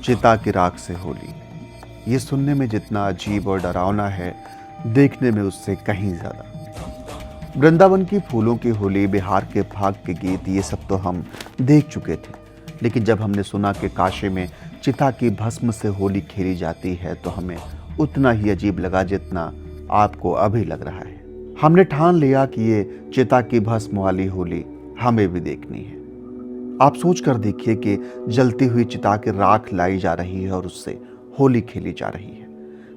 चिता की राख से होली। ये सुनने में जितना अजीब और डरावना है, देखने में उससे कहीं ज्यादा। वृंदावन की फूलों की होली, बिहार के फाग के गीत, ये सब तो हम देख चुके थे। लेकिन जब हमने सुना कि काशी में चिता की भस्म से होली खेली जाती है, तो हमें उतना ही अजीब लगा जितना आपको अभी लग रहा है। हमने ठान लिया कि ये चिता की भस्म वाली होली हमें भी देखनी है। आप सोच कर देखिए कि जलती हुई चिता की राख लाई जा रही है और उससे होली खेली जा रही है।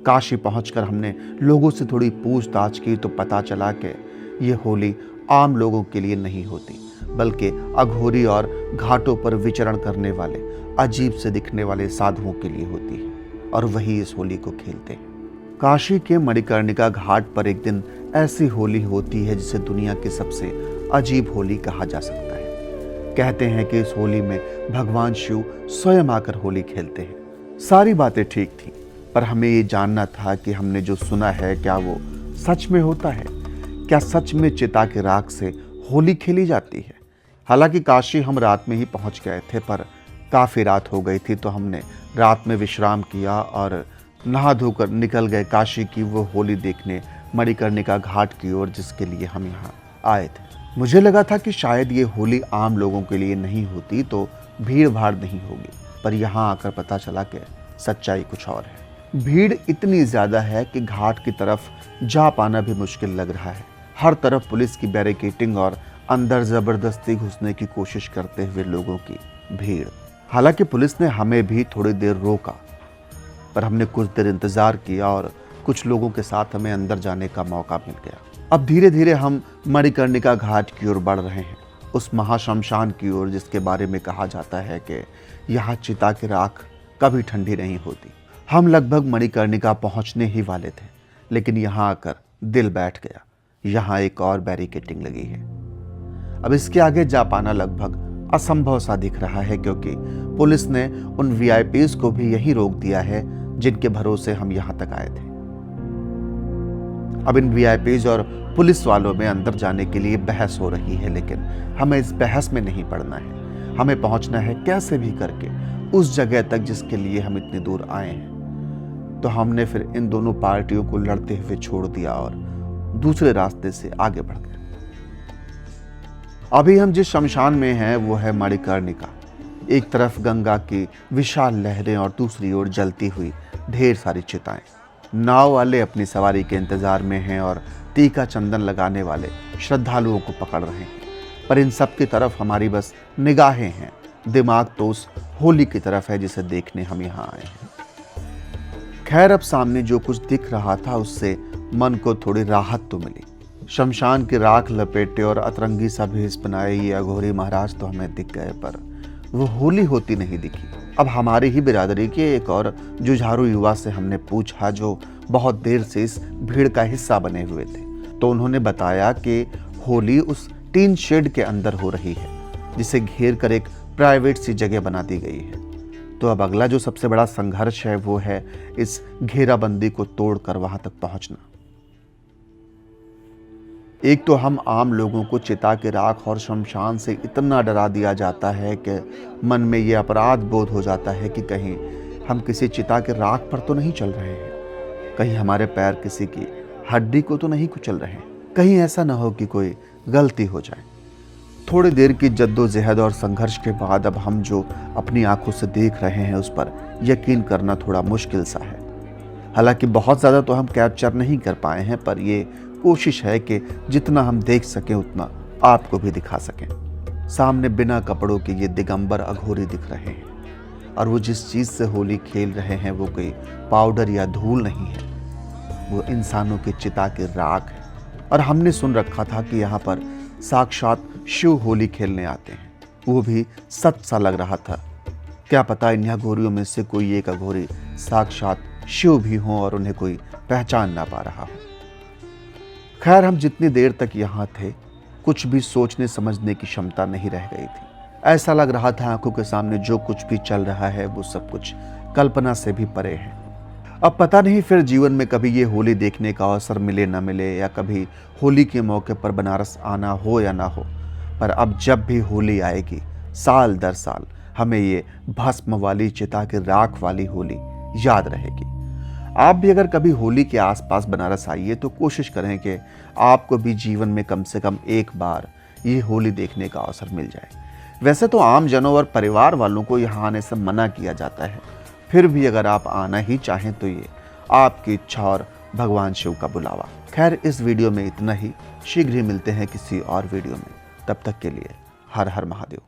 काशी पहुंचकर हमने लोगों से थोड़ी पूछताछ की तो पता चला कि ये होली आम लोगों के लिए नहीं होती, बल्कि अघोरी और घाटों पर विचरण करने वाले, अजीब से दिखने वाले साधुओं के लिए होती है, और वही इस होली को खेलते हैं। काशी के मणिकर्णिका घाट पर एक दिन ऐसी होली होती है जिसे दुनिया की सबसे अजीब होली कहा जा सकता है। कहते हैं कि इस होली में भगवान शिव स्वयं आकर होली खेलते हैं। सारी बातें ठीक थी, पर हमें ये जानना था कि हमने जो सुना है क्या वो सच में होता है। क्या सच में चिता की राख से होली खेली जाती है? हालांकि काशी हम रात में ही पहुंच गए थे, पर काफ़ी रात हो गई थी, तो हमने रात में विश्राम किया और नहा धोकर निकल गए काशी की वो होली देखने, मणिकर्णिका घाट की ओर, जिसके लिए हम यहाँ आए थे। मुझे लगा था कि शायद ये होली आम लोगों के लिए नहीं होती तो भीड़ भाड़ नहीं होगी, पर यहाँ आकर पता चला कि सच्चाई कुछ और है। भीड़ इतनी ज़्यादा है कि घाट की तरफ जा पाना भी मुश्किल लग रहा है। हर तरफ पुलिस की बैरिकेडिंग और अंदर ज़बरदस्ती घुसने की कोशिश करते हुए लोगों की भीड़। हालांकि पुलिस ने हमें भी थोड़ी देर रोका, पर हमने कुछ देर इंतज़ार किया और कुछ लोगों के साथ हमें अंदर जाने का मौका मिल गया। अब धीरे धीरे हम मणिकर्णिका घाट की ओर बढ़ रहे हैं, उस महाशमशान की ओर जिसके बारे में कहा जाता है कि यहाँ चिता की राख कभी ठंडी नहीं होती। हम लगभग मणिकर्णिका पहुँचने ही वाले थे, लेकिन यहाँ आकर दिल बैठ गया। यहाँ एक और बैरिकेडिंग लगी है। अब इसके आगे जा पाना लगभग असंभव सा दिख रहा है, क्योंकि पुलिस ने उन वीआईपीज को भी यहीं रोक दिया है जिनके भरोसे हम यहाँ तक आए थे। अब इन वीआईपीज और पुलिस वालों में अंदर जाने के लिए बहस हो रही है, लेकिन हमें इस बहस में नहीं पड़ना है। हमें पहुंचना है कैसे भी करके उस जगह तक जिसके लिए हम इतनी दूर आए हैं। तो हमने फिर इन दोनों पार्टियों को लड़ते हुए छोड़ दिया और दूसरे रास्ते से आगे बढ़ गए। अभी हम जिस शमशान में हैं वो है मणिकर्णिका। एक तरफ गंगा की विशाल लहरें और दूसरी ओर जलती हुई ढेर सारी चिताएं। नाव वाले अपनी सवारी के इंतजार में हैं और टीका चंदन लगाने वाले श्रद्धालुओं को पकड़ रहे हैं, पर इन सब की तरफ हमारी बस निगाहें हैं। दिमाग तो उस होली की तरफ है जिसे देखने हम यहाँ आए हैं। खैर, अब सामने जो कुछ दिख रहा था उससे मन को थोड़ी राहत तो मिली। शमशान की राख लपेटे और अतरंगी सा भेष बनाए ये अघोरी महाराज तो हमें दिख गए, पर वो होली होती नहीं दिखी। अब हमारी ही बिरादरी के एक और जुझारू युवा से हमने पूछा, जो बहुत देर से इस भीड़ का हिस्सा बने हुए थे, तो उन्होंने बताया कि होली उस टीन शेड के अंदर हो रही है, जिसे घेर कर एक प्राइवेट सी जगह बना दी गई है। तो अब अगला जो सबसे बड़ा संघर्ष है वो है इस घेराबंदी को तोड़कर वहां तक पहुंचना। एक तो हम आम लोगों को चिता की राख और शमशान से इतना डरा दिया जाता है कि मन में ये अपराध बोध हो जाता है कि कहीं हम किसी चिता की राख पर तो नहीं चल रहे हैं, कहीं हमारे पैर किसी की हड्डी को तो नहीं कुचल रहे हैं, कहीं ऐसा ना हो कि कोई गलती हो जाए। थोड़ी देर की जद्दोजहद और संघर्ष के बाद अब हम जो अपनी आंखों से देख रहे हैं उस पर यकीन करना थोड़ा मुश्किल सा है। हालांकि बहुत ज़्यादा तो हम कैप्चर नहीं कर पाए हैं, पर ये कोशिश है कि जितना हम देख सकें उतना आपको भी दिखा सकें। सामने बिना कपड़ों के ये दिगंबर अघोरी दिख रहे हैं, और वो जिस चीज़ से होली खेल रहे हैं वो कोई पाउडर या धूल नहीं है, वो इंसानों की चिता की राख है। और हमने सुन रखा था कि यहाँ पर साक्षात शिव होली खेलने आते हैं। वो भी सच सा लग रहा था। क्या पता इन अघोरियों में से कोई एक अघोरी साक्षात शिव भी हो और उन्हें कोई पहचान ना पा रहा हो। खैर, हम जितनी देर तक यहाँ थे कुछ भी सोचने समझने की क्षमता नहीं रह गई थी। ऐसा लग रहा था आंखों के सामने जो कुछ भी चल रहा है वो सब कुछ कल्पना से भी परे है। अब पता नहीं फिर जीवन में कभी ये होली देखने का अवसर मिले ना मिले, या कभी होली के मौके पर बनारस आना हो या ना हो, पर अब जब भी होली आएगी साल दर साल हमें ये भस्म वाली चिता की राख वाली होली याद रहेगी। आप भी अगर कभी होली के आसपास बनारस आइए तो कोशिश करें कि आपको भी जीवन में कम से कम एक बार ये होली देखने का अवसर मिल जाए। वैसे तो आम जनों और परिवार वालों को यहाँ आने से मना किया जाता है, फिर भी अगर आप आना ही चाहें तो ये आपकी इच्छा और भगवान शिव का बुलावा। खैर, इस वीडियो में इतना ही। शीघ्र ही मिलते हैं किसी और वीडियो में। तब तक के लिए हर हर महादेव।